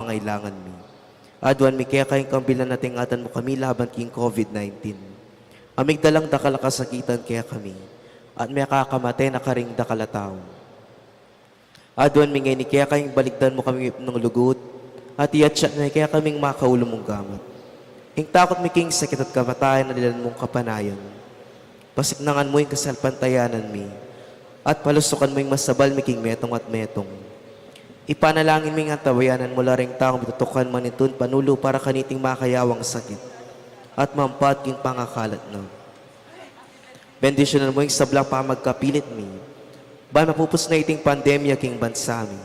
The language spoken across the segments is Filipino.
pangailangan mi. Aduan mi kaya kayong kambilan nating atan mo kami laban king COVID-19. Amig dalang dakalakasakitan kaya kami, at may kakamatay na karing dakalataw. Aduan mi ngayon kaya kayong baligdan mo kami ng lugot, at iyatsa na kaya kaming makaulo mong gamat. Ing takot mi king sakit at kamatayan na nilan mong kapanayan. Pasiknangan mo yung kasalpantayanan mi, at palusukan mo yung masabal mi king metong at metong. Ipanalangin mi nga tawayanan mula ring taong bitutukan manitun panulo para kaniting makayawang sakit, at mampat king pangakalat na. Bendisyonan mo yung sablang pamagkapilit mi, ba mapupos na iting pandemya king bansa mi.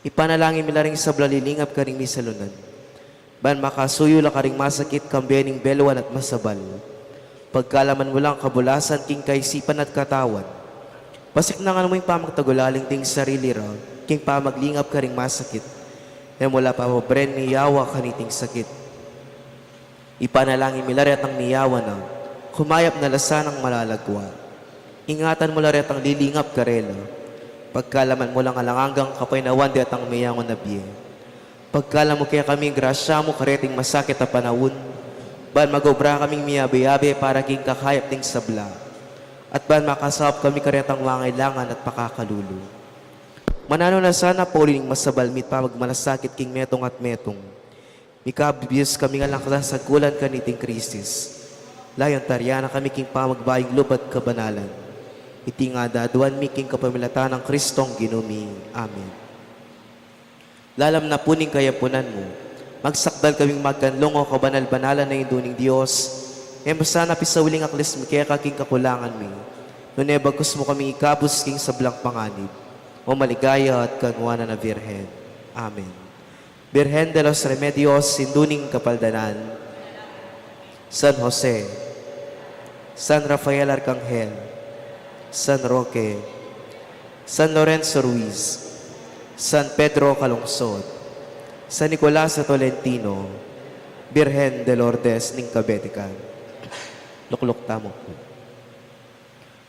Ipanalangin mi ring sabla lilingap ka ring misalunan, ban makasuyo la karing masakit kambening belwan at masabal. Pagkalaman mo lang kabulasan king kaisipan at katawan. Pasiknangan mo yung pamagtagulaling ting sarili raw, king pamaglingap ka ring masakit. E mula pa mabren niyawa kaniting sakit. Ipanalangin mi laret ang niyawa na, kumayap na lasa ng malalagwa. Ingatan mo laret ang lilingap karela. Pagkalaman mo lang alangangang kapay na wandi at ang mayangon na biye. Pagkala mo kaya kami grasya mo kareting masakit na panahon, ban magobra kaming miyabe-yabe para king kakayap ting sabla, at ban makasawap kami karetang wangailangan at pakakalulu. Manano na sana paulining masabalmit pa magmalasakit king metong at metong. Mikabibiyos kami nga lang kalasagkulan kaniting krisis. Layon taryana kami king pamagbaying lubad kabanalan. Iti nga daduan mi king kapamilatan ng Kristong ginumi. Amen. Lalam na puning kayapunan mo, magsakdal kaming magkanlong o kabanal-banalan na induning Diyos, sana pisawiling aklis mi kaya kaking kakulangan mi, nune bagus mo kami ikabus king sablang panganib, o maligaya at kagwana na Virhen. Amen. Virhen de los Remedios, sinduning kapaldanan, San Jose, San Rafael Arcangel, San Roque, San Lorenzo Ruiz, San Pedro Calungsod, San Nicolas sa Tolentino, Birhen de Lourdes ning Kabetikan. Lukluk tamo po.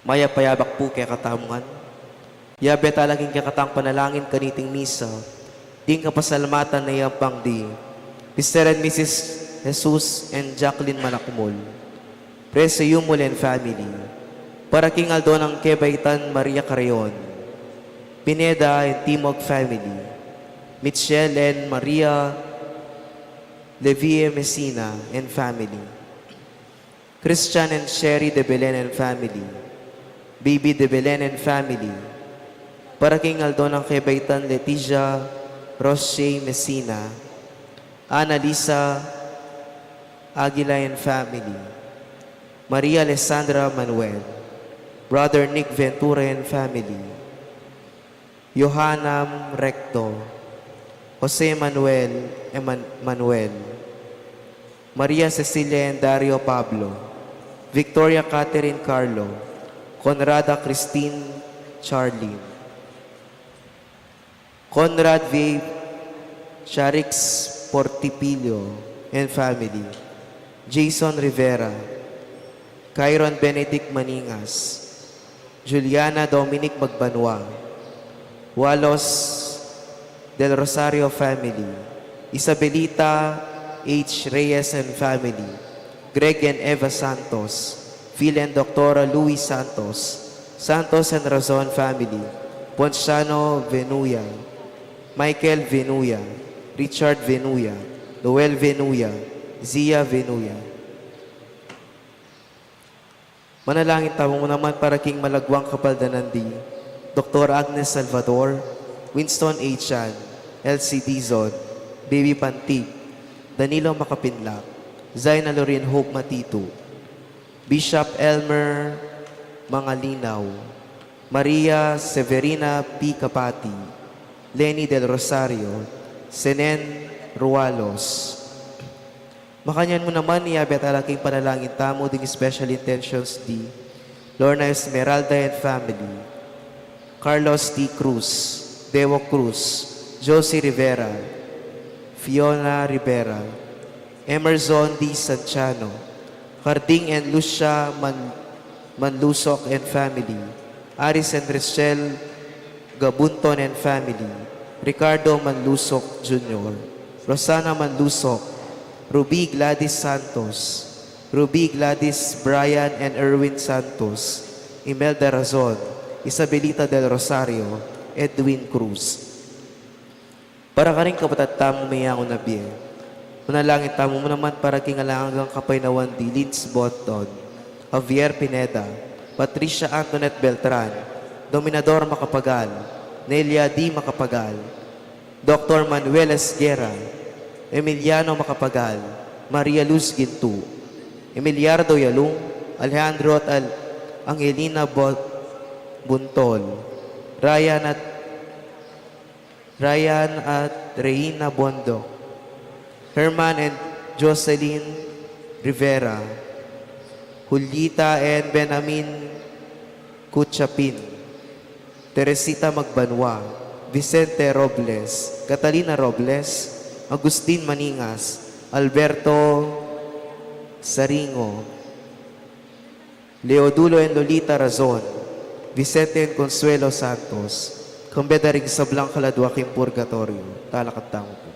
Maya payabak po kaya katamungan. Yabe talaging kaya katang panalangin kaniting misa, ting kapasalamatan na iyapang di. Mr. and Mrs. Jesus and Jacqueline Malakmul, Prese Yumul and family, para King Aldo ng Kebaitan Maria Carreon, Pineda and Timog family, Michelle and Maria Levie Messina and family, Christian and Sherry de Belen and family, Baby de Belen and family, para King Aldo ng Kebaitan Leticia Roche Messina, Ana Lisa Aguila and family, Maria Alessandra Manuel, Brother Nick Ventura and family, Yohanam Recto, Jose Manuel Manuel, Maria Cecilia and Dario Pablo, Victoria Catherine Carlo, Conrada Christine Charlene, Conrad V. Charix Portipilio and family, Jason Rivera, Kyron Benedict Maningas, Juliana Dominic Magbanwa, Walos del Rosario family, Isabelita H. Reyes and family, Greg and Eva Santos, Phil and Dr. Luis Santos, Santos and Razon family, Ponciano Venuya, Michael Venuya, Richard Venuya, Noel Venuya, Zia Venuya. Manalangin tamo mo naman para king malagwang kapaldanandi, Dr. Agnes Salvador, Winston A. Chan, Elsie Dizon, Baby Pantig, Danilo Makapinlak, Zaina Lorin Hope Matitu, Bishop Elmer Mangalinaw, Maria Severina P. Kapati, Lenny Del Rosario, Senen Rualos. Makanyan mo naman iabet alaking panalangin tamo ding special intentions di Lorna Esmeralda and family, Carlos T. Cruz, Dewo Cruz, Josie Rivera, Fiona Rivera, Emerson D. Sanchano, Carding and Lucia Manlusok and family, Aris and Richelle Gabunton and family, Ricardo Manlusok Jr., Rosana Manlusok, Ruby Gladys Santos, Ruby Gladys Brian and Erwin Santos, Imelda Razon, Isabelita del Rosario, Edwin Cruz. Para ka rin kapatid tamong mayang unabye. Manalangin tamo mo naman para kingalangang kapaynawan di Lids Botton, Javier Pineda, Patricia Antoinette Beltran, Dominador Macapagal, Nelia D. Macapagal, Dr. Manuel Esguera, Emiliano Macapagal, Maria Luz Gintu, Emiliardo Yalung, Alejandro at Angelina Buntol, Ryan at Reina Bondo, Herman and Jocelyn Rivera, Julieta and Benamin Kuchapin, Teresita Magbanwa, Vicente Robles, Catalina Robles, Agustin Maningas, Alberto Saringo, Leodulo and Lolita Razon, Vicente and Consuelo Santos, Kambedarig sa Blanca Ladwaking Purgatorio, talakatang po.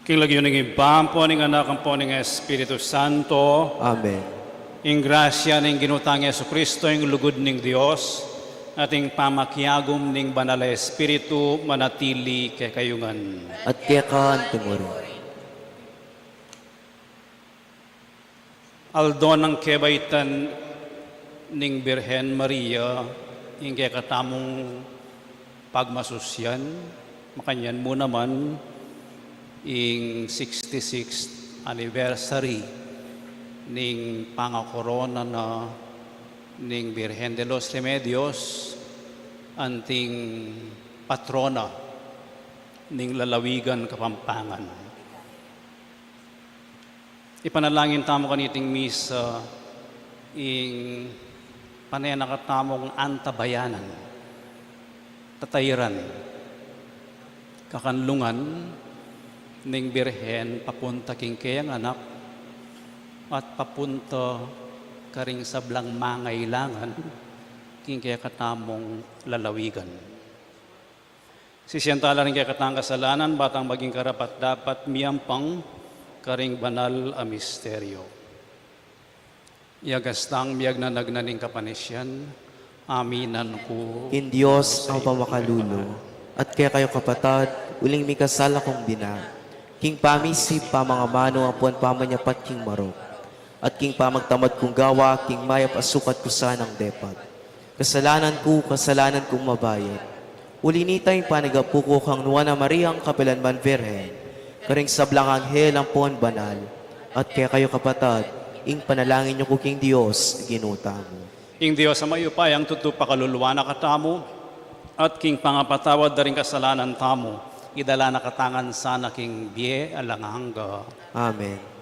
King lagyo ng ibang po ng anak ang po ng Espiritu Santo, Amen. ing grasya ng ginutang Yesu Kristo, ing lugod ng Dios, ating pamakyagom ng banal na Espiritu manatili kay kayungan. At kaya kaan tumuro. Aldo ng kebaitan ng Birhen Maria, ing kaya katamong pagmasusyan, makanyan mo naman, ing 66th anniversary ning pangakorona na ning Birhen de los Remedios, anting patrona ning lalawigan Kapampangan. Ipanalangin tamo kaniting misa ing panenakatamong antabayanan, tatayran, kakanlungan ning Birhen papunta king kayang anak at papunta karing sablang mangailangan king kaya katamong lalawigan. Sisiyantala rin kaya katang kasalanan batang maging karapat dapat miyampang karing banal a misteryo. Iagastang miyag na nagnaning kapanisyan, aminan ko. In Diyos ang pamakalulo, at kaya kayo kapatad, uling mikasala kong bina. King pamisip pa mga mano ang puan pamanyapat king marok. At king pamagtamad kong gawa, king mayap asukat ko sanang depat. Kasalanan kong mabayad. Ulinitay panigapu ko kang Nuana Mariang Kapilanman Virhen. Karing sablang anghel ang puan banal. At kaya kayo kapatad, ing panalangin niyo ko king Diyos, ginuta mo. Ing Diyos sa mayupay ang tutupakaluluwa na katamo, at king pangapatawad na rin kasalanan tamo, idala na katangan sana king biye alanganga. Amen.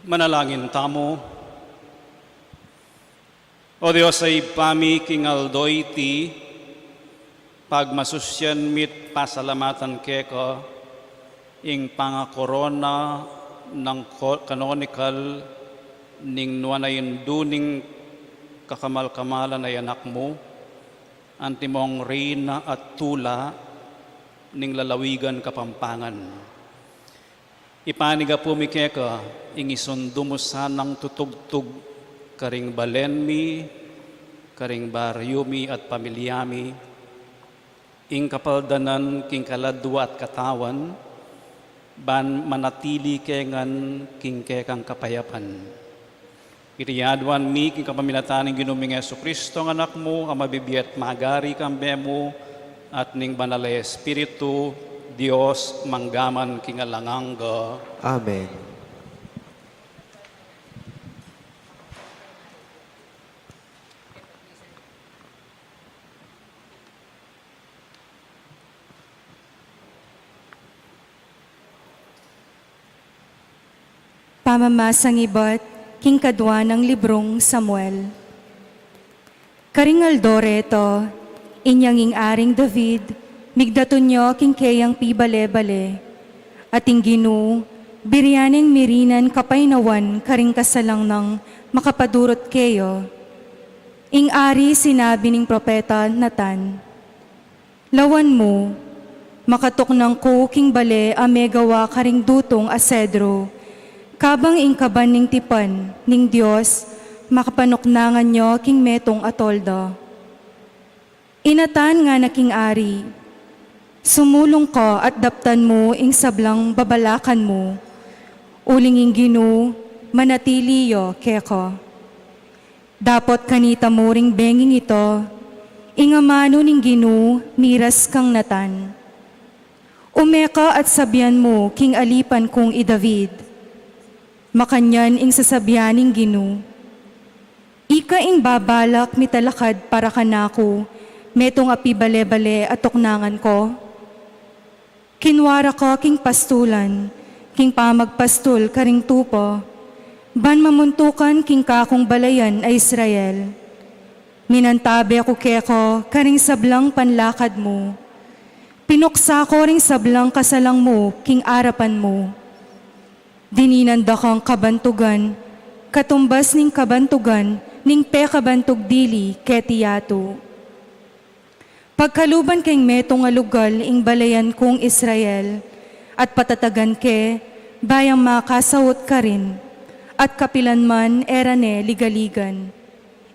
Manalangin tamo. O Diyos ay pami king aldoyti, pagmasusyan mit pasalamatan keko, ing pangakorona ng canonical ning nuanayin duning kakamal-kamalan ay anak mo, antimong reyna at tula ning lalawigan kapampangan. Ipaniga po mi keka, ing isundumusan ng tutugtog karing balenmi, karing baryumi at pamilyami, ing kapaldanan king kaladwa at katawan, ban manatili kengan king kekang kapayapan. Iriyadwan mi king kapaminataning ginuming Jesucristo ang anak mo, ang mabibiyat magari kambe mo, at ning banalay Espiritu, Dios manggaman king alanganga. Amen. Pamamasang iba't king kadwa ng librong Samuel. Karingal Doreto, inyang ing aring David, migdaton nyo king kayang pibale-bale, at ing Ginu, biryaneng mirinan kapaynawan karing kasalang ng makapadurot kayo. Ing ari sinabi ning propeta Natan, lawan mo, makatok ng ko king bale amegawa karing dutong asedro, kabang ingkaban ning tipan, ning Diyos, makapanuknangan nyo king metong atolda. Inatan nga na king ari, sumulong ko at daptan mo ing sablang babalakan mo, uling ing Ginu, manatiliyo keko. Dapot kanita mo ring benging ito, ingamano ning Ginu, miras kang Natan. Umeka at sabyan mo king alipan kong i-David, makanyan ing sasabyaning Ginu. Ika ing babalak mitalakad para kanako, metong api bale-bale at tuknangan ko. Kinwara ko king pastulan, king pamagpastul karing tupo, ban mamuntukan king kakong balayan ay Israel. Minantabi ako keko karing sablang panlakad mo, pinuksa ko ring sablang kasalang mo king arapan mo. Dininanda kang kabantugan, katumbas ning kabantugan, ning pekabantog dili ketiyato. Pagkaluban keng metong alugal ing balayan kong Israel, at patatagan ke, bayang makasawot ka rin, at kapilan man erane ligaligan.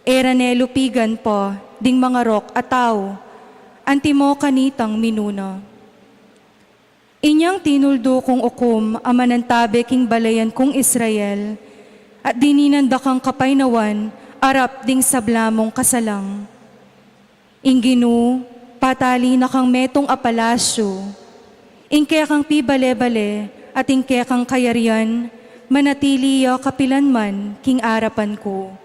Erane lupigan po, ding mga rok at tao, antimo kanitang minuna. Inyang tinuldo kong ukom amanantabe king balayan kong Israel, at dininanda kang kapaynawan, arap ding sablamong kasalang. Inginu, patali na kang metong apalasyo, ingke kang pibale-bale, at ingke kang kayarian, manatiliyo kapilanman king arapan ko,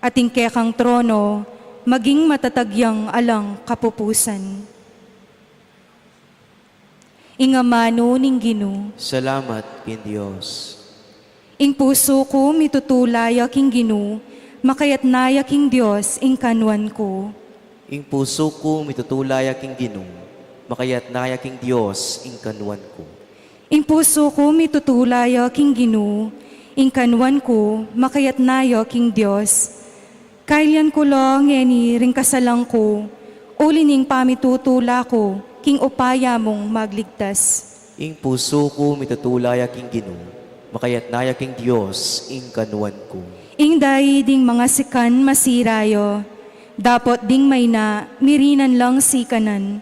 at ingke kang trono, maging matatagyang alang kapupusan. Ingamano ning Ginu, Salamat kin Diyos. ing puso ko mitutulaya king Ginu, makayatnaya king Diyos ing kanwan ko. Ing puso ko mitutulay aking Ginoo, makayat naya king Diyos ing kanwan ko. Ing puso ko mitutulaya king Ginu, ing kanwan ko, makayatnaya king Diyos. Kailan ko lang ngeni ring kasalang ko, ulining pamitutula ko, king upaya mong magligtas. Ing puso ko mitutulay aking Ginoo, makayat naya king Diyos ing kanwan ko. Ing dayi ding mga sikan masirayo, dapot ding may na mirinan lang sikanan.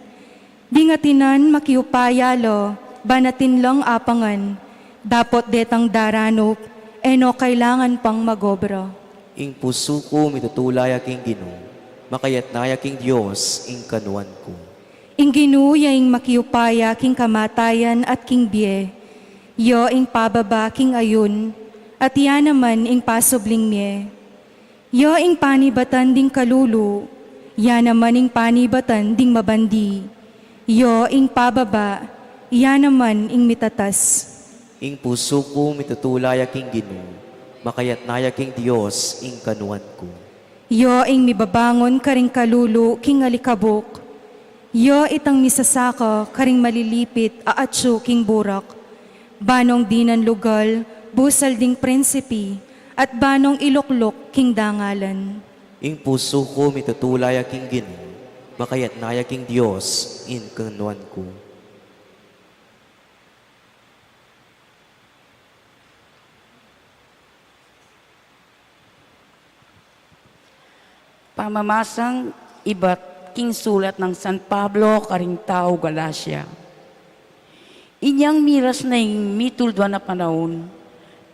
Dingatinan makiupayalo, banatin lang apangan, dapot detang daranok, eno kailangan pang magobra. Ing puso ko mitutulay aking Ginoo, makayat naya king Diyos ing kanwan ko. Ing ginuya ing makiupaya king kamatayan at king biye, yo ing pababa king ayun, at yan naman ing pasubling miye. Yo ing panibatan ding kalulu, yan naman ing panibatan ding mabandi. Yo ing pababa, yan naman ing mitatas. Ing puso ko mitutulay aking Ginoo, makayat nayaking Diyos ing kanuan ko. Yo ing mibabangon karing kalulu king alikabok. Yo itang misasaka karing malilipit aatsu king burak. Banong dinan lugal, busal ding prinsipi, at banong iluklok king dangalan. Ing puso ko mitutulay aking Ginoo, makayat nayaking Diyos ing kanuan ko. Pamamasang iba't king sulat ng San Pablo karing tao Galacia. Inyang miras na ing mituldo na panahon,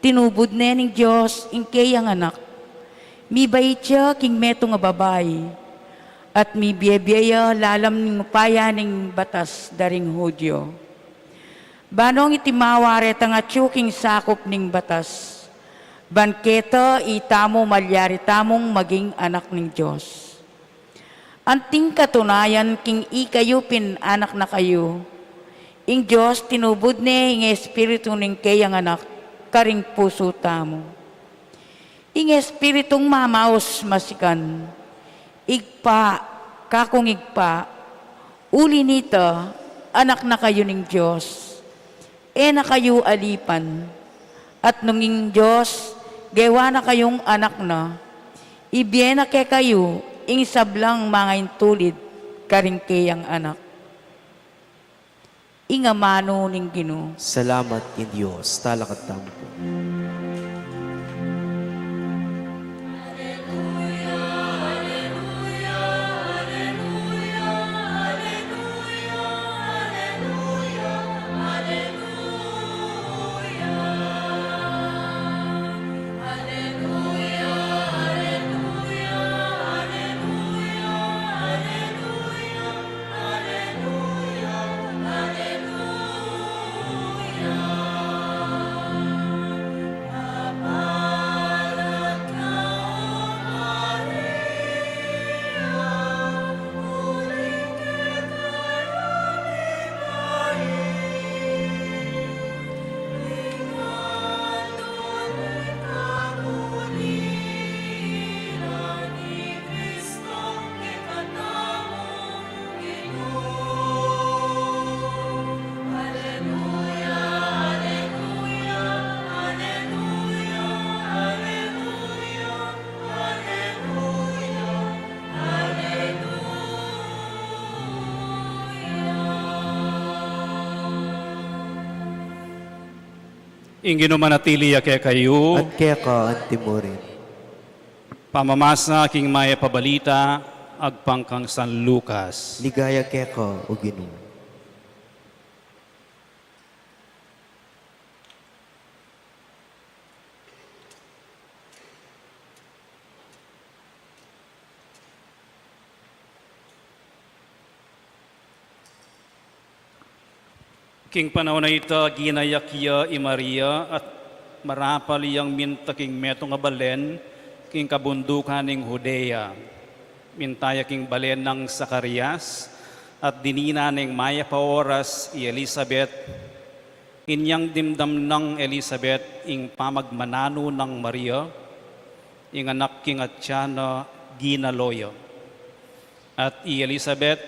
tinubod na ning Diyos ing kayang anak. Mibait siya king meto nga babay, at mibiyebiyaya lalam ning mapaya ning batas daring Hudyo. Banong itimawari nga tsuking sakop ning batas, banketa itamo malyari tamong maging anak ng Diyos. Anting katunayan king ikayo pin anak na kayo, ing Diyos tinubod ni ing espiritu ning kayang anak, karing puso tamo. Ing espiritong mamaos masikan, igpa, kakong igpa, uli nito, anak na kayo ning Diyos, na kayo alipan, at nunging Diyos, gawa na kayong anak na, ibiyena ke kayo, ing sablang mga intulid, karing kayang anak. Ingamano ning Ginoo. Salamat in Diyos, talakat tampo. Ingino manatili kay kayo, At kaya ka antimurin. pamamasa king maya pabalita, agpangkang San Lucas. Ligaya kaya ka o Ginoo. King panahon na ito, ginayakya i Maria at marapal iyang minta king meto nga balen, king kabundukan ning Judea. Mintaya king balen ng Zacarias at dinina ning maya pa oras i Elizabeth. Inyang dimdam ng Elizabeth ing pamagmanano ng Maria, ing anak king atyana ginaloyo. At i Elizabeth,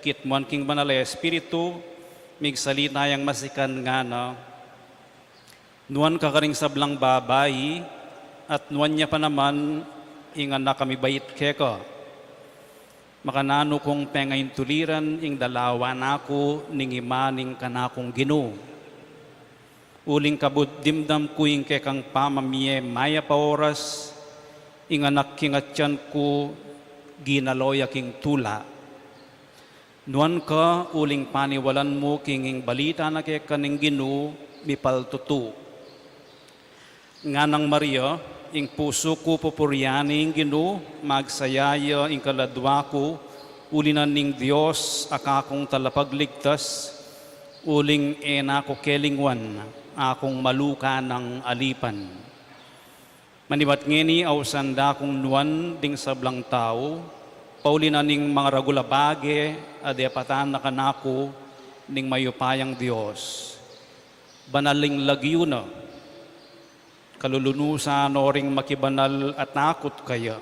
kitmuan king banal espiritu, migsalita yang masikan nga na, nuan kakaring sablang babay, at nuan niya pa naman, ing anak kami bait keka. Makanano kong pengayin tuliran, ing dalawan ako, ning imaning kanakong Ginoo. Uling kabut dimdam ko ing kekang pamamiye maya pa oras, ing anak king atyan ko, ginaloya king tula. Nuan ka, uling paniwalan mo kinging balita na kaya kaning Ginoo, mipaltutu. Nga nang Maria, ing puso ko pupuryaning Ginoo, magsayaya ing kaladwa ko, ulinan ning Diyos, akakong talapagligtas, uling ena ko kelingwan, akong maluka ng alipan. Manibat ngeni aw sanda kong nuan ding sablang tao, paulinan ning mga ragulabage, adepatan na kanako, ning mayupayang Diyos. Banaling lagyo na, kalulunusan o ring makibanal at nakot kaya.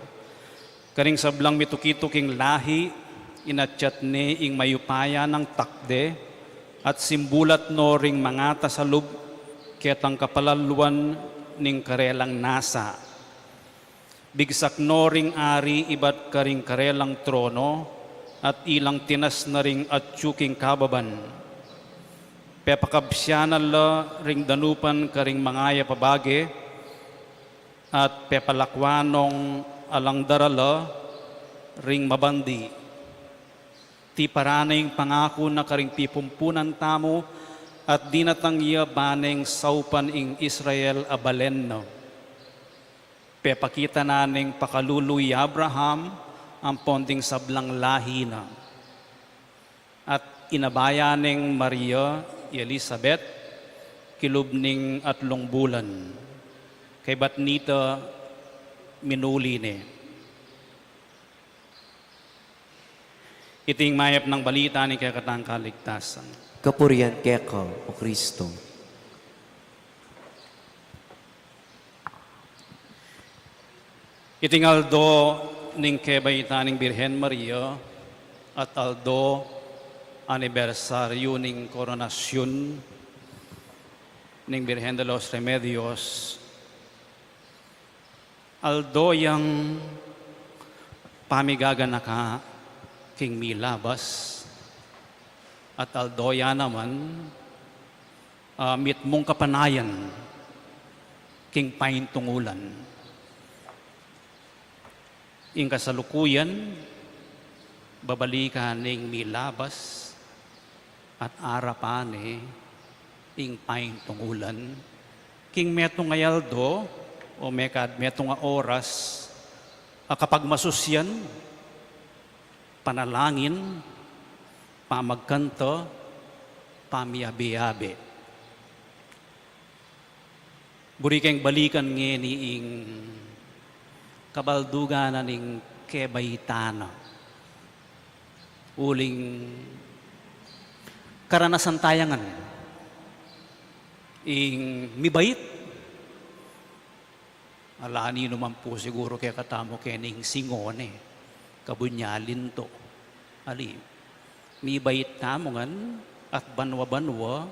Karing sablang mitukituking lahi, inatyat ni ing mayupaya ng takde, at simbulat no ring mga tasalub, ketang kapalaluan ning karelang nasa. Bigsak no ring ari ibat karing karelang trono, at ilang tinas na ring atsyuking kababan. Pepakabsyanan la ring danupan karing mangaya pabage, at pepalakwanong alang darala ring mabandi. Ti paraneng pangako na karing pipumpunan tamo, at dinatangya baneng saupan ing Israel abalen no. Pepakita naning pakaluluy Abraham ang ponding sablang lahi na. At inabayaning Maria, Elizabeth, kilubning atlong bulan. Kay bat nita minuli ni. Iting mayap ng balita ni kakatang kaligtasan. Kapurian keka, O Kristo. Iting aldo ning kebayta ning Birhen Maria at aldo anibersaryo ning koronasyon ning Birhen de los Remedios. Aldo yang pamigaga na ka king milabas at aldoya naman mit mong kapanayan king paintungulan. Ing kasalukuyan, babalikan ning milabas at arapane ing paintungulan. King metong ngayaldo o metong nga oras kapag masusyan, panalangin, pamagkanto, pamiyabi-yabi. Buri keng balikan ngeni ing kabaldugan ning kebaytana. Uling karanasan tayangan. Ing mibait. Alani naman po siguro kaya katamo kening singone. Kabunyalin to. Ali. Mibait tamongan at banwa-banwa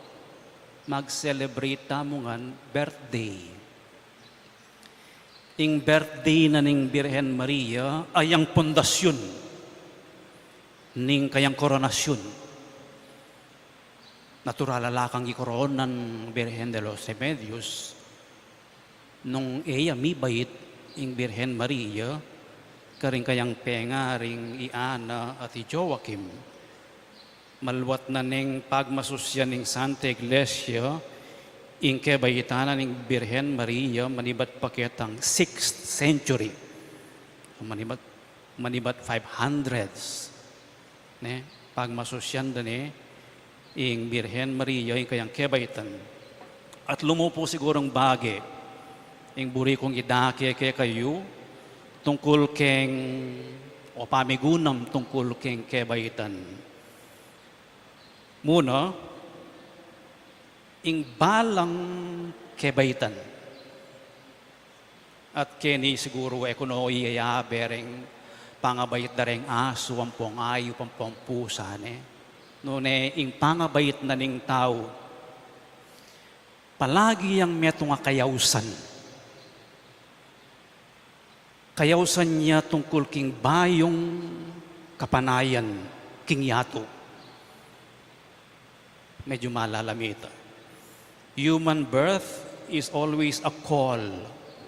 mag-celebrate tamongan birthday. Ing birthday na ning Birhen Maria ay ang pundasyon ning kayang koronasyon. Natural alakang ikoronan Birhen de los Remedios nung iya mibait ing Birhen Maria karing kayang penga ring Iana at Joachim. Malwat na ning pagmasusyan ning Santa Iglesia ing kebayitanan ning Birhen Maria manibat paketang 6th century. Manibat 500s. Ne? Pagmasusyan dani ing Birhen Maria ing kayang kebayitan. At lumupo sigurong bagi ing buri kong idake kay kayo tungkol keng o pamigunam tungkol keng kebayitan. Muna, ing balang kebaytan. At keni siguro kuno iya bereng pangabayit dareng aso ang pong ayo pang pusa ne. Nune ing pangabayit na ning tao. Palagi yang meto nga kayawsan. Kayawsan niya tungkol king bayong kapanayan king yato. Medyo malalamita. Human birth is always a call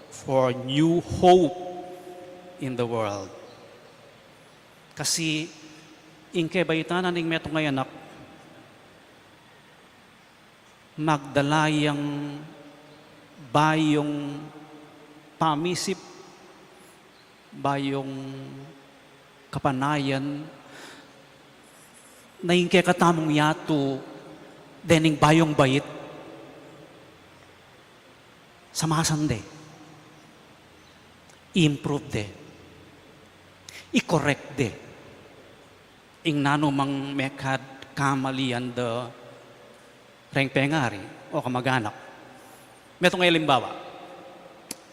for new hope in the world. Kasi ing kebaytanan ning metong ngayanak, magdalayang bayong pamisip, bayong kapanayan, na ing katamong yato, dening bayong bayit, samasan de, improve de, i-correct de, ing nanumang mekad kamalian de reng pengari o kamag-anak. Metong ay limbawa,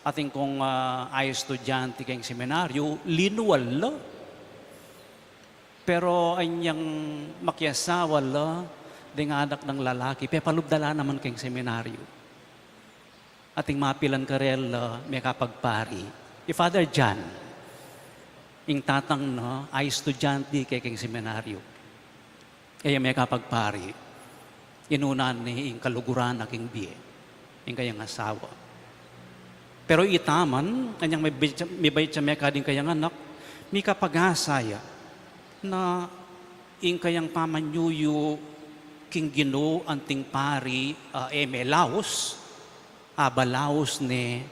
ating kung ay estudyante kayong seminaryo, linuwal la. Pero anyang makyasawa la, ding anak ng lalaki, palubdala naman kayong seminaryo. Ating mapilan karel may kapagpari. Father John, ing tatang no, ay estudyante kayong seminaryo. Kaya may kapagpari, inunan ni ing kaluguran aking biye, ing kayang asawa. Pero itaman, kanyang may bayit siya may kading kayang anak, may kapagasaya na ing kayang pamanyuyo king Ginoo anting pari may laos, abalaos ni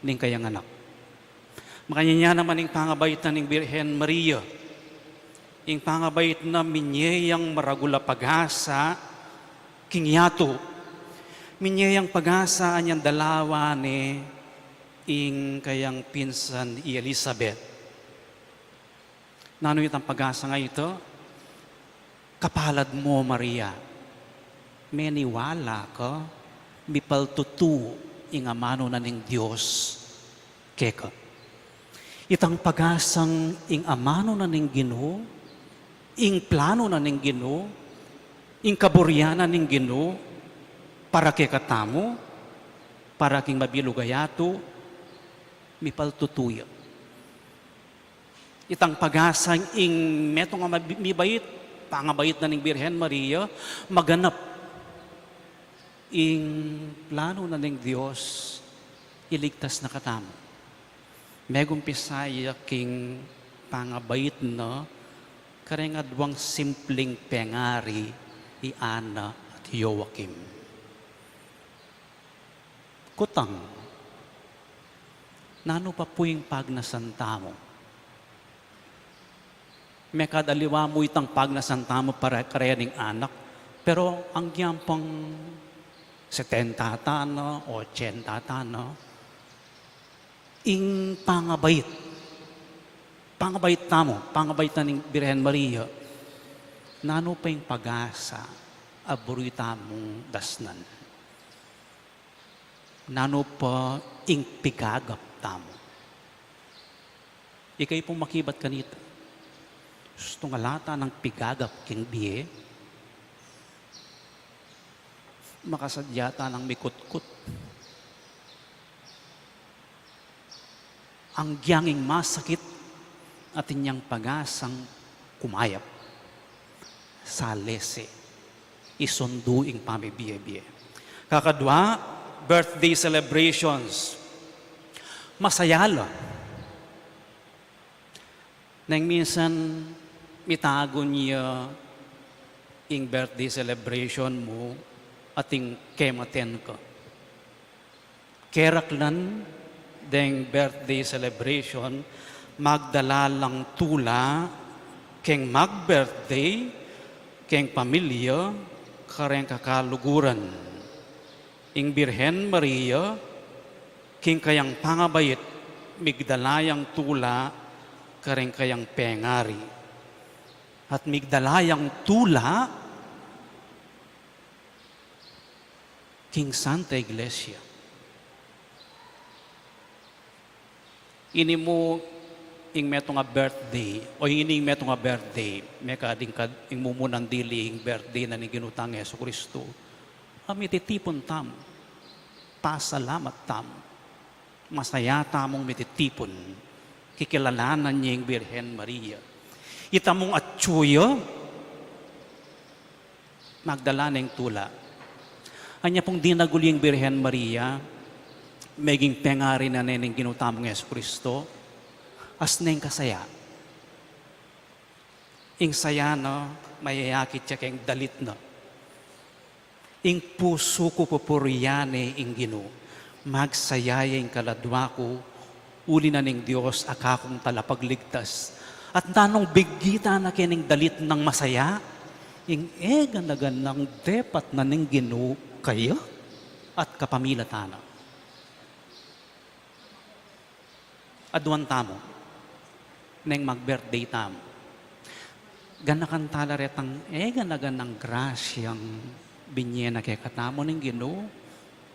ning kayang anak. Makanya niya naman ing pangabait na ning Birhen Maria, ing pangabait na minyeyang maragula pagasa, king yato, minyeyang pagasa anyang dalawa ni ing kayang pinsan i Elizabeth. Nano itang pag-asa nga ito? Kapalad mo, Maria. Meniwala ka, mipaltutu ing amano na ning Diyos. Keka. Itang pag-asang ing amano na ning Ginoo, ing plano na ning Ginoo, ing kaburyanan ning Ginoo, para kekatamo, para king mabilugayato, mipaltutuya. Itang pag-asang ing metong nga mibait, pangabait na ning Birhen Maria, maganap ing plano na ning Diyos, iligtas na katamo. Megong pisaya king pangabait na, karengadwang simpleng pengari, i Ana at Joachim. Kutang, nano pa po yung pagnasanta mo? May kadaliwa mo itang pagnasanta mo para karening anak, pero ang yampang 70 tana o 80 tana, ing pangabait tamo, pangabait na ning Birhen Maria, nano pa yung pag-asa, aburoy tamong dasnan. Nano pa ing pigagap tamo. Ikay pong makibat kanita. Gusto nga lata ng pigagap king biye, makasadyata ng mikutkut. Ang giyanging masakit at inyang pag-asang kumayap sa lese, isunduing pamibiye-biye. Kakadwa, birthday celebrations. Masayala. Nang minsan, mitago niya ing birthday celebration mo ating kematen ka. Keraklan deng birthday celebration, magdala lang tula, keng mag-birthday, keng pamilya, kareng kakaluguran. Ing Birhen Maria, king kayang pangabayit, migdalayang tula, kareng kayang pengari. At migdalayang tula, king Santa Iglesia. Ini mo ing meto nga birthday, o ining meto nga birthday, may kading ing mumunang dili ing birthday na ni Ginutang Yesu Kristo. Mititipon tam, pasalamat tam, masaya tamong mititipon, kikilalanan niya ing Birhen Maria. Itamong atsuyo, magdala ng tula. Anya pong dinaguling Birhen Maria, meging pengari na neneng ginutamong Yesu Kristo, as neng kasaya. Ing saya no, mayayakit siya kayong dalit no. Ing puso ko pupuriyane ing Ginoo, magsayayeng kaladwa ko, uli na ning Diyos akakong talapagligtas. At nanong bigita na kining dalit ng masaya, ing eganagan ng depat na ning Ginoo kayo at kapamilatana. Aduan tamo, neng mag-birthday tamo. Ganakan talaretang ganagan ng grasyang binyena kay katamo ng Ginoo,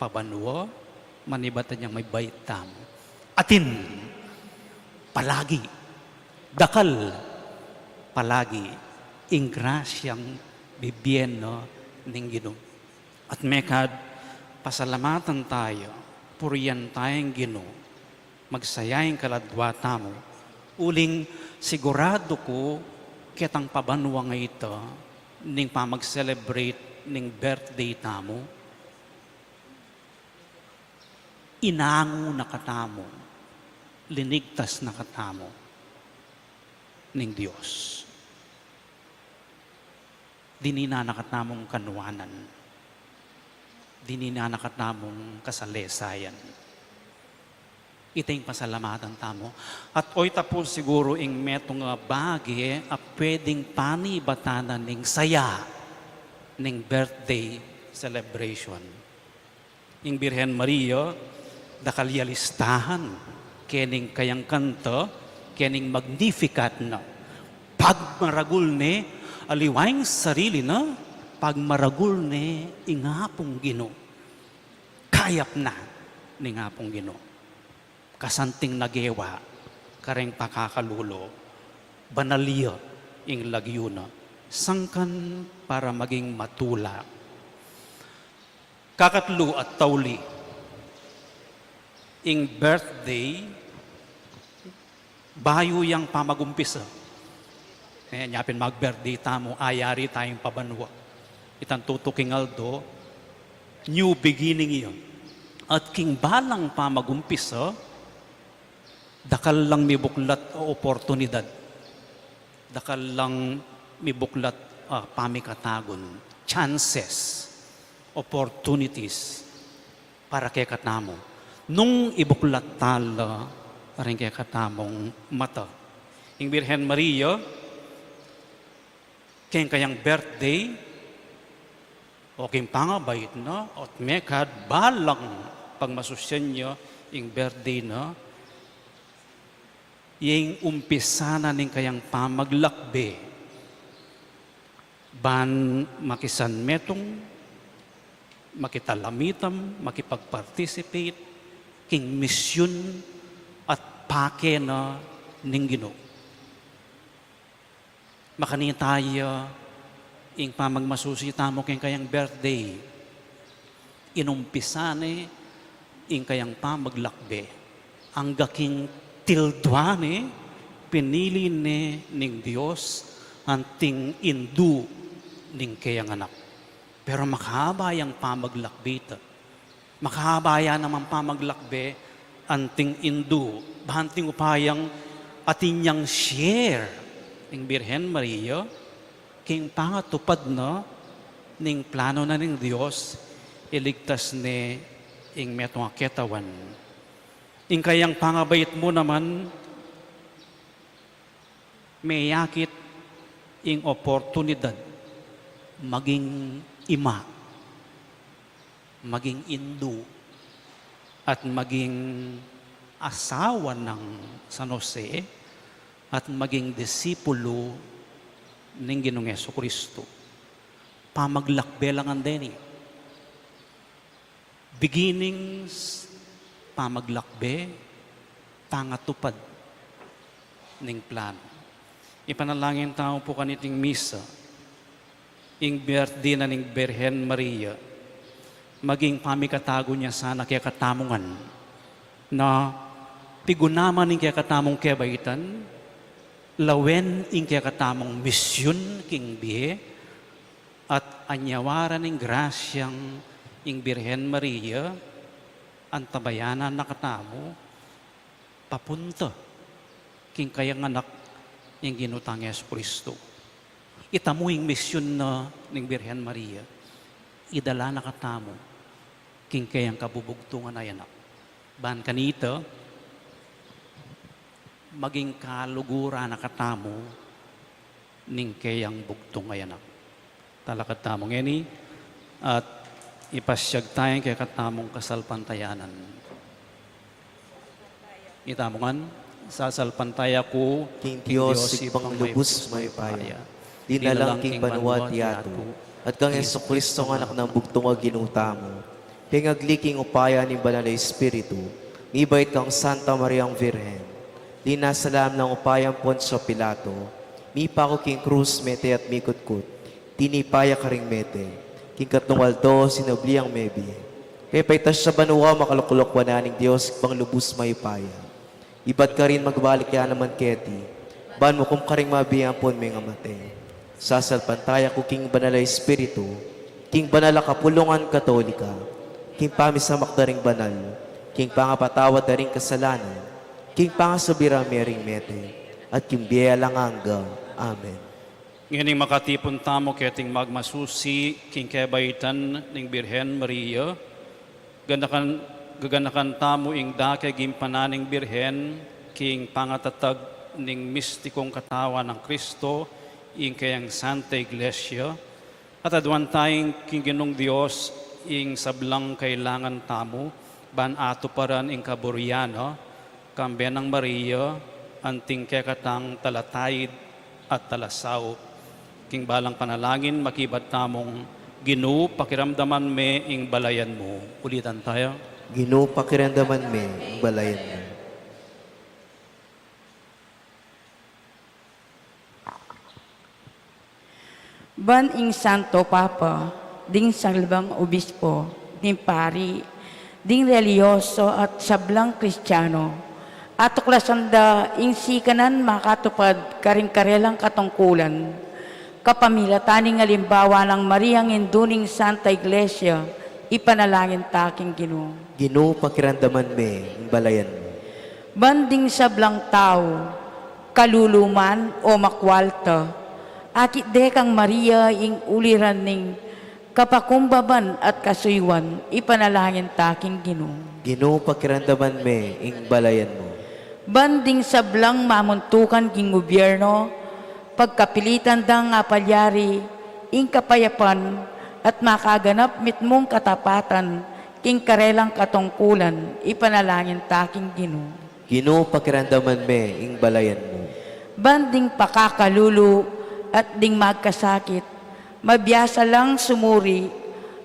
pabanwa, manibatan niyang may bait tamo. atin palagi, dakal palagi, ing grasyang bibyeno ning Ginoo. At mekad, pasalamatan tayo, puriyan tayong Ginoo, magsayayang kaladwata mo, uling sigurado ko, kitang pabanwa nga ito, ning pamag-celebrate ning birthday tamo, inango na katamo, linigtas na katamo, ning Diyos. Dinina nakatamong kanuanan. Dinina nakatamong kasalesayan. Itay pasalamatan tamo. At oy tapos siguro ing metong bagi pwedeng panibatanan ning saya ning birthday celebration. Ing Birhen Maria, dakalyalistahan kening kayang kanto, kening magnificat na pagmaragul ni aliwayng sarili na pagmaragul ni ingapong Ginoo. Kayap na ni ngapong Ginoo. Kasanting nagewa, kareng pakakalulo, banalya ing lagyuna, sangkan para maging matula. Kakatlo at tauli, ing birthday, bayo yang pamagumpisa. Kaya nyapin mag-birthday tamo, ayari tayong pabanwa. Itang tutuking aldo, new beginning iyon. At king balang pamagumpisa, dakal lang may buklat o oportunidad. Dakal lang may buklat pamikatagon. Chances, opportunities para kay katamo. Nung ibuklat tala, parang kay katamong mata. Ing Birhen Maria, kayang birthday, o kayang pangabait na, at mekad, balang pagmasusyan niya, ing birthday na, yung umpisa na ning kayang pamaglakbe, ban makisan metong, makitalamitam, makipag-participate, king misyon at pake na ning Ginoo. Makani tayo ing pamagmasusita mo kayang birthday. Inumpisane ing kayang pamaglakbe. Ang gaking tildwane pinili ni ning Dios anting indu ning kayang anak. Pero makahaba yung pamaglakbe ito. Makahabaya naman pamaglakbe anting indu. Bahanting upayang atin niyang share ning Birhen Maria, king pangatupad na ning plano na ning Dios, iligtas ni ing metong aketawan. Ing kayang pangabait mo naman, may yakit ing oportunidad, maging ima, maging indu, at maging asawa ng San Jose, at maging disipulo ng Ginoong Jesucristo. Pamaglakbe lang ang deni. Beginnings, pamaglakbe, pangatupad ng plano. Ipanalangin tao po kaniting misa, ing birthday na ning Birhen Maria, maging pamikatago niya sana kaya katamungan, na pigunaman ning kaya katamong kebaitan, lawen ing kaya katamong misyon king bihe, at anyawaran ning grasyang ing Birhen Maria, ang tabayanan na katamo, papunta king kayang anak ing ginutang Jesucristo. Itamuing misyon na ning Birhen Maria, idala na katamo king kayang kabubugtungan ay anak. Ban kanito, maging kalugura na katamo ning kayang bugtong ay anak. Talakat tamong ini at ipasyag tayo kaya katamong kasalpantayanan. Itamongan, sasalpantaya ko, King Diyos, sigpang lubos may paya. Dinalang king banwa tiyato. At kang Jesucristo ng anak ng bugtong ag ginuta mo. Kaya ngagliking upaya ni banal na Espiritu. Mibait kang Santa Mariang Virhen, linasalam ng upayang Poncio Pilato, mi pako king krus mete at mikutkut, tinipaya ka ring mete, king katnungaldo sinobliang mebi. Pepaitas sa banwa makalukulok wananing Diyos pang lubos mayupaya. Ibat ka rin magbalik ya naman keti, ban mo kung karing mabiyampon may ngamate. Sasalpantaya ko king banala espiritu, king banala kapulungan katolika, king pamisamak na ring banal, king pangapatawad na ring kasalanan, king pangasubira mering mete, at king biya langanga. Amen. Ngayon makatipon tamo keting magmasusi, king kebaitan ng Birhen Maria, gaganakan tamo ing dake gimpananing Birhen, king pangatatag ning mistikong katawan ng Kristo, ing kayang Santa Iglesia, at adwan tayong king ginong Diyos, ing sablang kailangan tamo, ban ato paran ing kaburiano, kamben ng Maria, anting kekatang talatayid at talasaw. King balang panalangin, makibat tamong Ginoo, pakiramdaman me ing balayan mo. Ulitan tayo. Ginoo, pakiramdaman me ang balayan mo. Ban ing Santo Papa, ding salbang obispo, ding pari, ding religyoso at sablang Kristiyano, at tuklasanda ing sikanan makatupad karing karelang katungkulan, kapamilataning alimbawa ng Mariang Induning Santa Iglesia, ipanalangin taking Ginoo. Ginoo, pakiramdaman me ang balayan mo. Banding sablang tao, kaluluman o makwalta, akit dekang Maria ing uliran ning kapakumbaban at kasuywan, ipanalangin taking Ginoo. Ginoo, pakiramdaman me ang balayan mo. Banding sablang mamuntukan king gobyerno, pagkapilitan dang nga palyari, ing kapayapan at makaganap mitmong katapatan, king karelang katungkulan, ipanalangin taking Ginoo. Ginoo, pakiramdaman me ang balayan mo. Banding pakakalulu at ding magkasakit, mabiyasa lang sumuri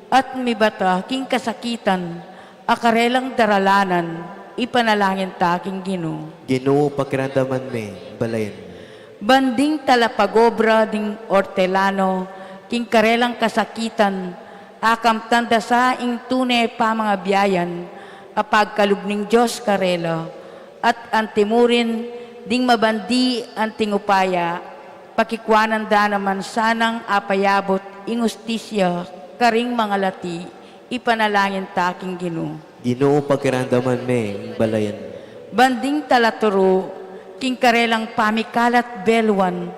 at mibata king kasakitan, akarelang daralanan, ipanalangin taking Ginoo. Ginoo, pakiramdaman me ang balayan mo. Banding talapagobra ding ortelano, king karelang kasakitan, akam tanda sa ing tunay pa mga biyayan, apagkalubning Diyos karela, at antimurin ding mabandi anting upaya, pakikwanan da naman sanang apayabot ing ustisya, karing mga lati, ipanalangin taking Ginoo. Ginoo, pakiramdaman me ang balayan mo. Banding talaturo, king karelang pamikalat belwan,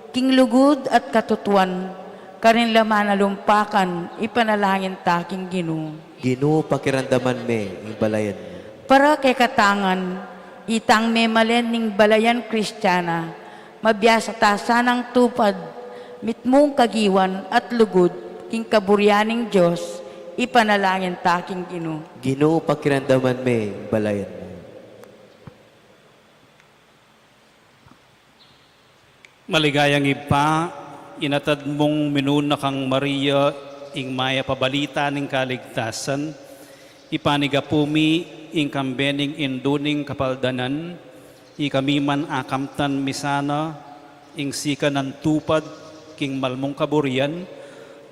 king lugod at katutuan, karin laman na lumpakan, ipanalangin taking Ginoo. Ginoo, pakiramdaman me ang balayan mo. Para kay katangan, itang memalen ning balayan Kristiyana, mabiyasa ta sanang tupad, mitmong kagiwan at lugod, king kaburyaning Diyos, ipanalangin taking Ginoo. Ginoo, pakiramdaman me ang balayan mo. Maligayang ipa, inatad mong minuna kang Maria, ing maya pabalita ning kaligtasan, ipanigapumi, ing kambening induning kapaldanan, ikamiman akamtan misana, ing sika ng tupad, king malmong kaburian,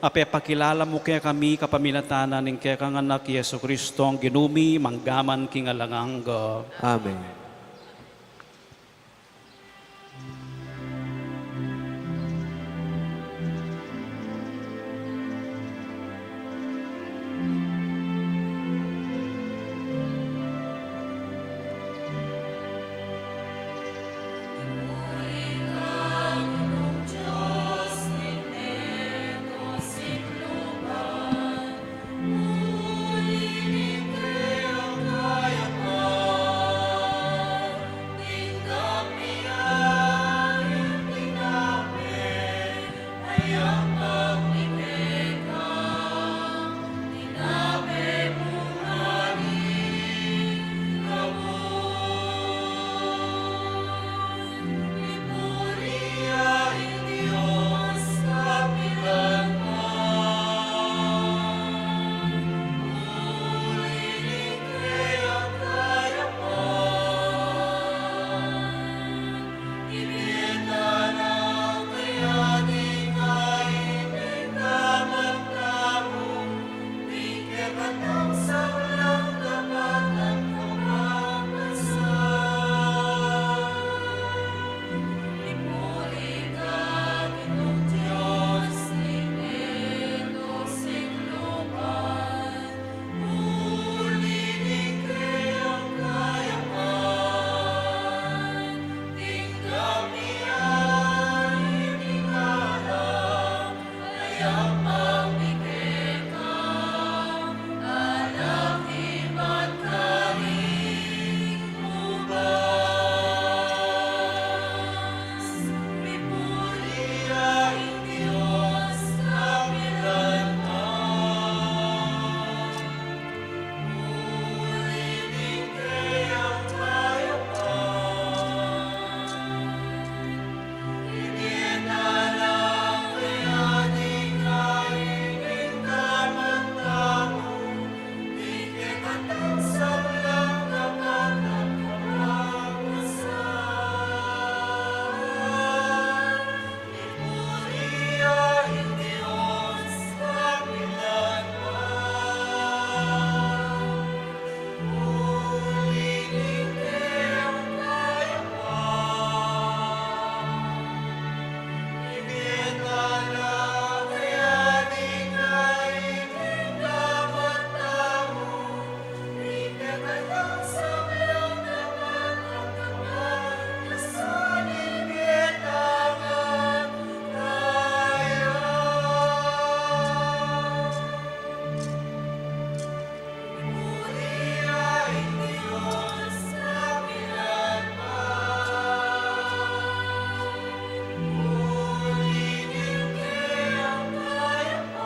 ape pakilala mo kaya kami kapamilatanan ning kaya kang anak Yesu Kristo ang ginumi, manggaman king alanganga. Amen.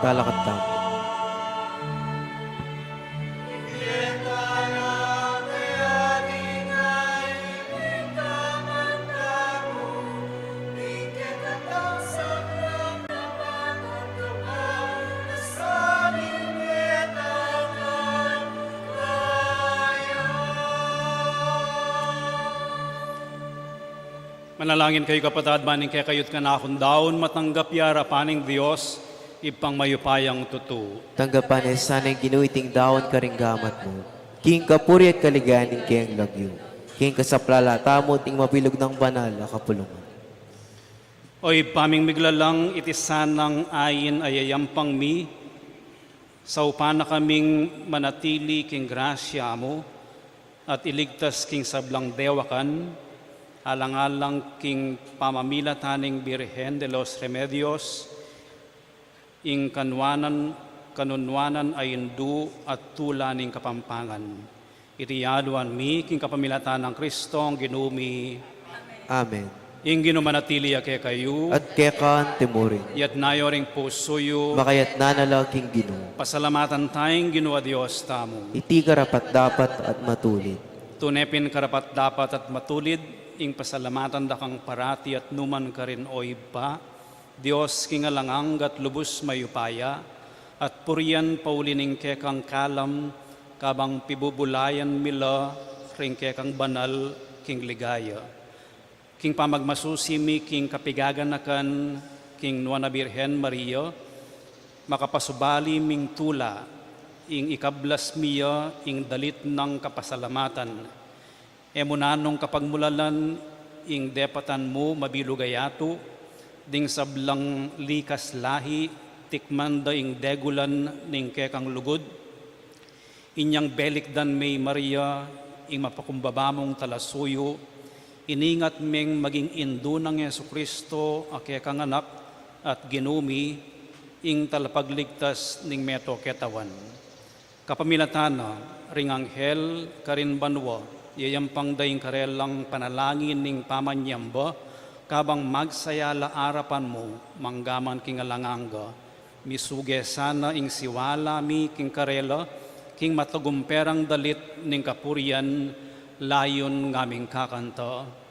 talakat tamo. Manalangin kayo kapatid, maning kaya kayo't kanakon daon, matanggap yara paning Diyos, ipang mayupayang tutu. Tanggapan ay sana'y ginuiting daon karinggamat mo. King kapuri at kaligayan ng kiyang lagyo. King kasaplala tamo ting mabilog ng banal na kapulungan. Oy paming miglalang iti sanang ayin ayayampang mi, sa upana kaming manatili king grasya mo, at iligtas king sablang dewakan, alang-alang king pamamila taning Birhen de los Remedios, ing kanunwanan ay indu at tula ning kapampangan. Itiyaduan mi king kapamilatan ng Kristong ginumi, Amen. ing ginumanatili ake kayo, At kekaan timurin. yat nayoring pusoyo, Makayat nanalaking gino. pasalamatan tayong ginua Diyos tamo. Iti karapat dapat at matulid. Tunepin karapat dapat at matulid, ing pasalamatan da kang parati at numan ka rin o iba, Diyos kingalangang at lubos mayupaya, at purian paulining kekang kalam, kabang pibubulayan mila, ring kekang banal, king ligaya. King pamagmasusimi, king kapigaganakan, king Nuana Birhen Maria, makapasubali ming tula, ing ikablas miya, ing dalit ng kapasalamatan. Emunanong kapagmulalan, ing depatan mo mabilugayato, ding sablang likas lahi, tikmanda ing degulan ning kekang lugod, inyang belikdan may Maria, ing mapakumbabamong talasuyo, iningat meng maging indo ng Yesu Kristo, ake kang anak, at ginumi, ing talapagligtas ning meto ketawan. Kapamilatana, ring anghel, karin banwa, yayampang daing karelang panalangin ning pamanyamba, kabang magsayala arapan mo, manggaman kingalanganga, misuge sana ing siwala mi king karela, king matagumperang dalit ning kapurian, layon ngaming kakanta.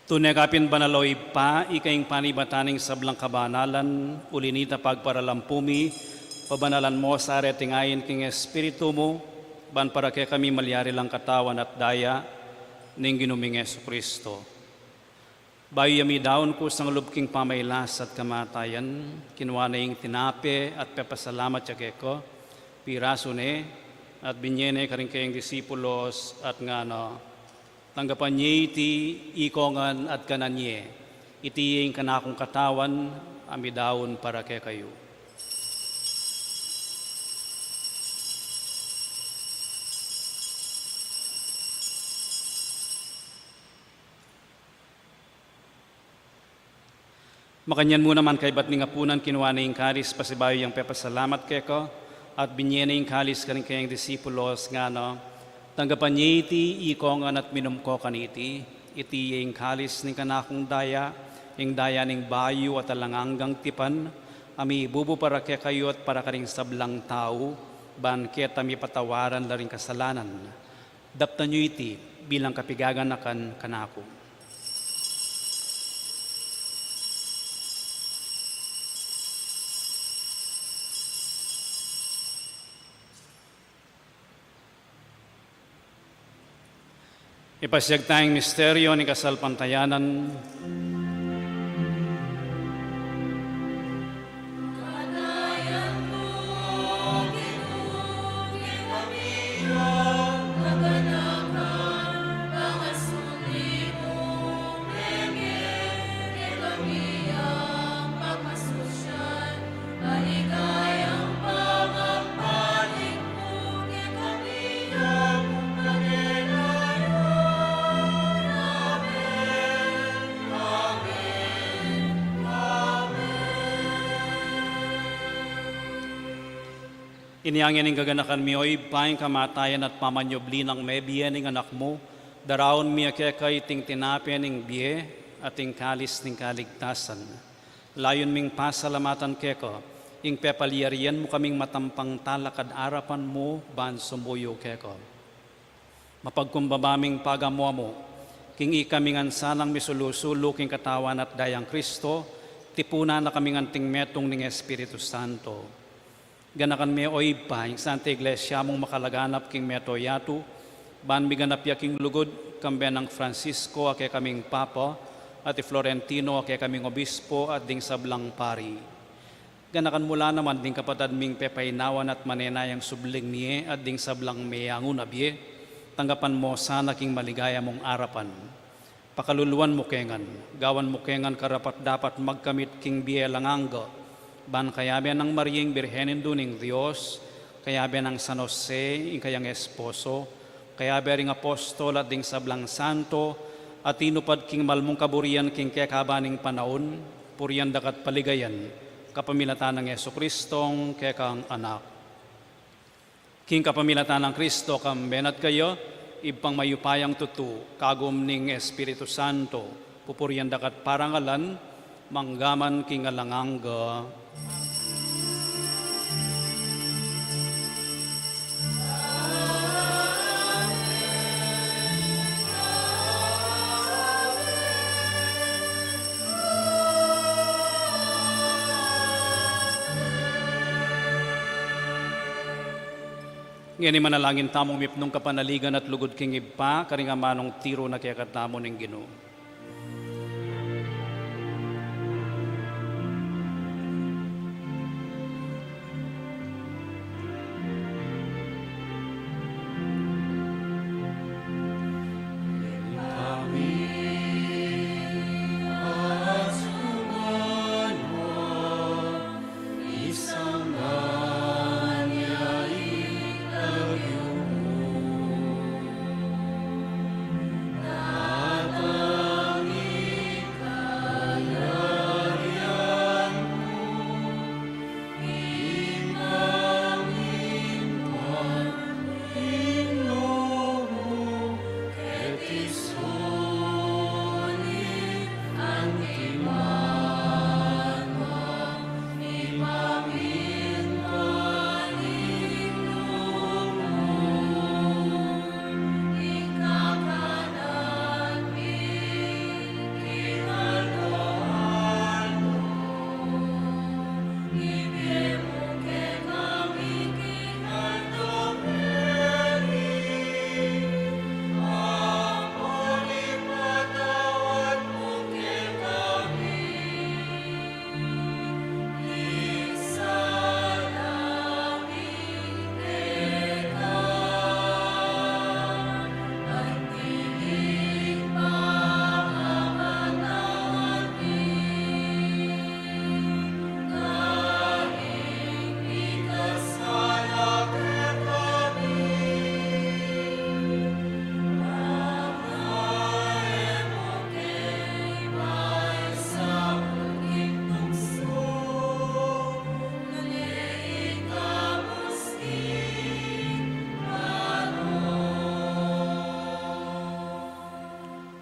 Tunekapin banaloy pa, ikaing panibataning sablang kabanalan, ulinita pagparalampumi, pabanalan mo sa aretingayin king Espiritu mo, ban para kay kami malyari lang katawan at daya, ning ginuming Yesu Kristo. Bayo yami daon ko sang lubking pamaylas at kamatayan, kinuha na yung tinape at pepasalamat siya keko, piraso ne, at binyene karing kayong disipulos at nga no, tanggapan niya iti ikongan at kananye, iti yung kanakong katawan, amidawon para kay kayo. Makanyan mo naman kay ba't nga punan kinuha na yung kalis pasibayo yung pepasalamat kay ko at binye na yung kalis kaning kayang disipulos nga no. Tanggapan niya iti ikongan at minum ko kaniti iti yung kalis ni kanakong daya yung daya ning bayo at alanganggang tipan ami bubu para kay kayo at para karing sablang tao ban ket ami patawaran la ring kasalanan. Daptan niyo iti bilang kapigagan akan kanako. Ipasyag tayong misteryo ni kasalpantayanan. Iniangin ng gaganakan mi oy paing kamatayan at pamanyobli ng may biye ng anak mo, daraon mi kay ting tinapyan ng biye at ting kalis ng kaligtasan. Layon ming pasalamatan keko, ing pepaliyarian mo kaming matampang talakad arapan mo, ban sumuyo keko. Mapagkumbabaming pagamo mo, king ikaming ansanang misulusulo king katawan at dayang Kristo, tipuna na kaming anting metong ng Espiritu Santo. Ganakan me oy pa, yung Santa Iglesia mong makalaganap king meto yatu, ban miganap ya king lugod, kambe ng Francisco, ake kaming Papa, at Florentino, ake kaming Obispo, at ding sablang pari. Ganakan mula naman ding kapatad ming pepainawan at manenayang subling niye, at ding sablang meyangun abye, tanggapan mo sana king maligaya mong arapan. Pakaluluan mo kengan, gawan mo kengan karapat dapat magkamit king biye langangga, ban kayabe ng Mariing Birhenin duning Diyos, kayabe ng San Jose, ing kayang esposo, kayabe ring apostol at ding sablang santo, at tinupad king malmong kaburian king kekabaning panaon, puriyan dakat paligayan, kapamilatan ng Yesu Kristong kekang anak. King kapamilatan ng Kristo kambenat kayo, ibang mayupayang tutu, kagum ning Espiritu Santo, pupuriyan dakat parangalan, manggaman king alangangga. Ngayon manalangin tamong mipnong kapanaligan at lugod king ipa, karingamanong tiro na kaya katamo ng Ginoo.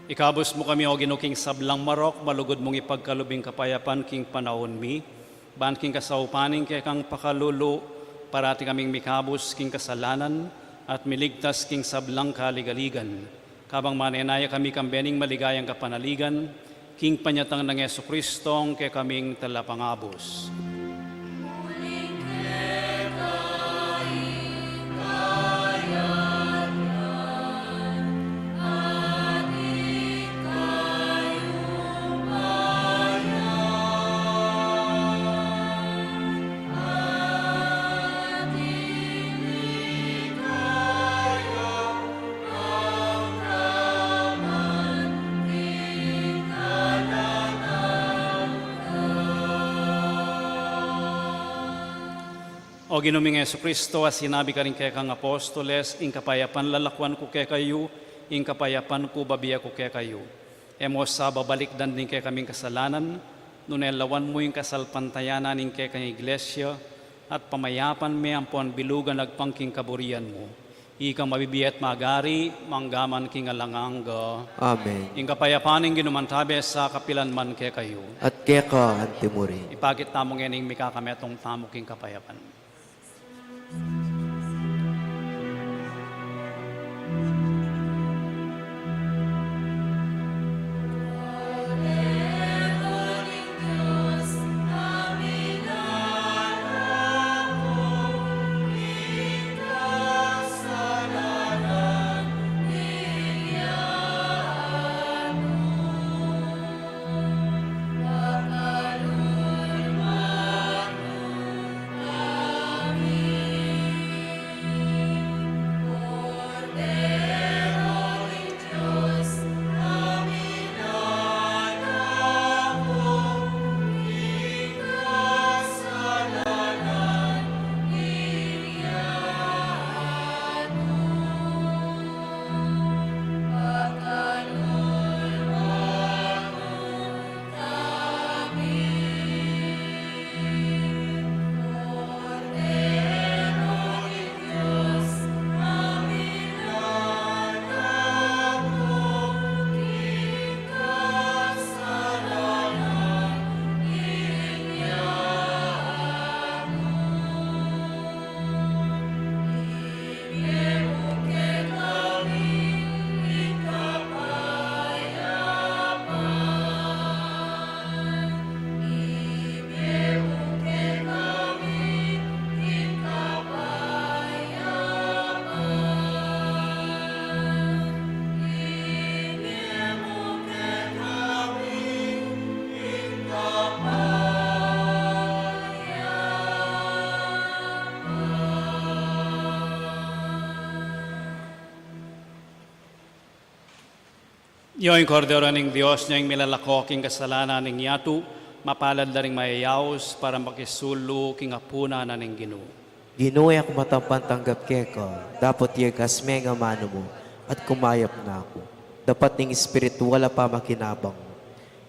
Ikabos mo kami o ginuking sablang marok, malugod mong ipagkalubing kapayapan king panahon mi, ban king kasaupaning kay kang pakalulo, parati kaming mikabos king kasalanan, at miligtas king sablang kaligaligan. Kabang manenaya kami kambening maligayang kapanaligan, king panyatang ng Yesu Kristong kay kaming talapangabos. O ginuming Yesu Kristo, as sinabi ka rin kay kang apostoles, ing kapayapan lalakwan ko kay kayo, ing kapayapan ko babiya ko kay kayo. Emo sa babalik dan din kay kaming kasalanan, nunelawan mo yung kasalpantayanan ing kay kang iglesia, at pamayapan may ampon bilugan nagpangking kaburian mo. Ika mabibiyat magari, manggaman king alanganga. Amen. Ing kapayapan ing ginumantabe sa kapilan man kay kayo. At keka antimuri. Ipagit tamong yaning mikakametong tamo king kapayapan. Yung kordero ng Diyos niyang milalakoking kasalanan ng yatu, mapalad na ring mayayaos para makisulo king apuna na ng Ginoo. Ginuya ko matampantanggap keka, dapat yegas mega mano mo, at kumayap na ako. Dapat ning espiritu wala pa makinabang.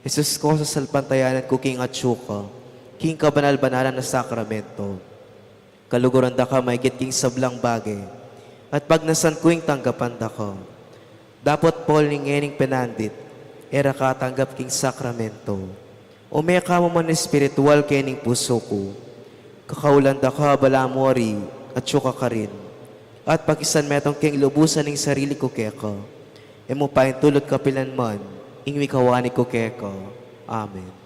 Jesus ko sa salpantayanan ko king atsuka, king kabanal-banalan na sakramento. Kaluguran da ka may king sablang bagay, at pag nasan ko yung tanggapan da ka. Dapat Paul ning ening penandit, era katanggap king sakramento. Umeka mo man espiritual kening puso ko. Kakaulan da ka balamori at syuka ka rin. At pakisan metong king lubusan ning sarili ko keka. Emo pa tulot kapilan man, ingwi kawani ko keka. Amen.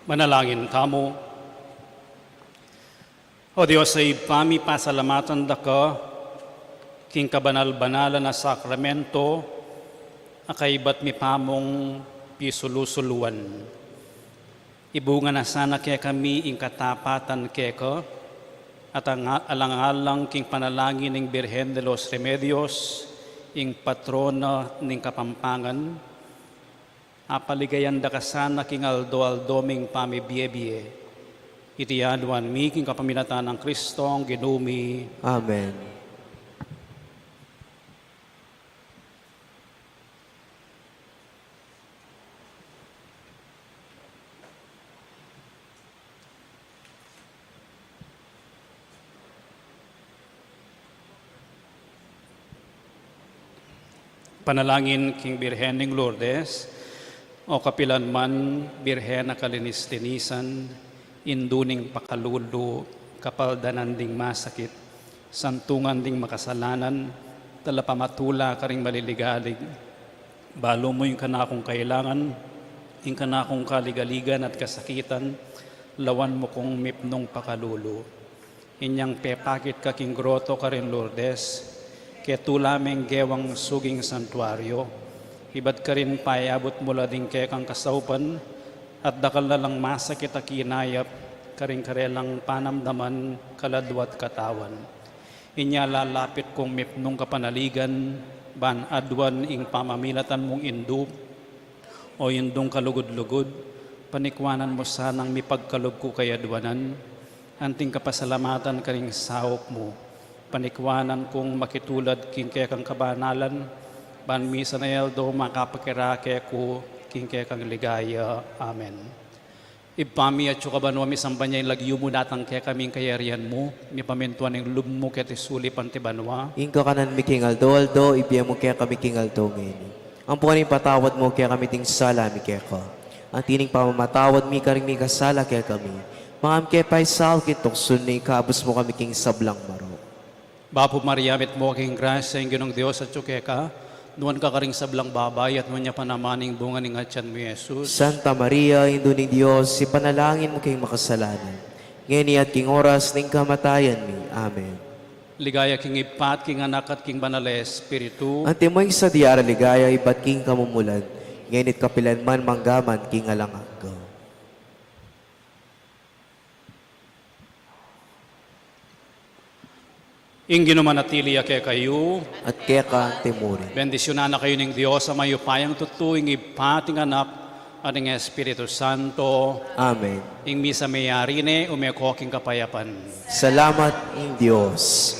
Manalangin kamo. O Diyos, ay pami pasalamatan da ka, king kabanal-banalan na sakramento, akaibat mi pamong pisulusuluan. Ibunga na sana kaya kami ing katapatan kaya ka, at ang alang-alang king panalangin ng Birhen de los Remedios, ing patrona ng Kapampangan, apaligayan da ka sana king aldo-aldoming pamibiyebie, itiyaduan mi king kapaminatan ng Kristo ang ginumi. Amen. Panalangin king Birhen ng Lourdes, o kapilan man Birhen na kalinis-linisan, induning pakalulu, kapaldanan ding masakit, santungan ding makasalanan, talapamatula ka ring maliligalig, balo mo yung kanakong kailangan, yung kanakong kaligaligan at kasakitan, lawan mo kong mipnong pakalulu. Inyang pepakit ka king groto ka rin Lourdes, kaya tulameng gewang suging santuaryo, iba't ka rin payabot mula din kaya kang kasaupan, at dakal na lang masakit at kinayap, karing-karelang panamdaman, kaladwat katawan. Inya lalapit kong mipnong kapanaligan, ban adwan ing pamamilatan mong indu, o indong kalugod-lugod, panikwanan mo sanang mipagkalog ko kayadwanan, anting kapasalamatan karing sahop mo, panikwanan kong makitulad king kaya kang kabanalan, ban misa na yaldo makapakira kaya ko king kaya kang ligaya. Amen. Ipami at yukabanwa mi sambanya yung lagyo mo datang kaya kaming kayarian mo, mi pamentuan ng lub mo kaya tisuli pantibanwa. Ingka kanan mi king aldo, ibiya mo kaya kami king aldo ngayon. Ang pukaning patawad mo kaya kami ting sala mi kaya ka. Ang tining pamamatawad mi karing mi kasala kaya kami. Mangam kaya pa'y sal kitoksun ni kabus mo kami king sablang maro. Bapo Maria, mit mo aking grasya, yung ginong Diyos at tsukeka, nuwan ka karing sablang babay at nuwan niya panamaning bunga ng atyan mo, Jesus. Santa Maria, Indo ng Diyos, ipanalangin mo kayong makasalanan. Ngayon at king oras ng kamatayan mi. Amen. Ligaya king ipat, king anak at king banal espiritu. Ante mo sa diara ligaya, ibat king kamumulan. Ngayon at kapilan man manggaman, king alangag ko. Ingin manatili kaya kayo, At kaya ka timurin. bendisyonan na kayo ng Diyos sa mayo payang tutuing ipating anak at ng Espiritu Santo. Amen. Ing misa mayari ne, umeko king kapayapan. Salamat ng Diyos.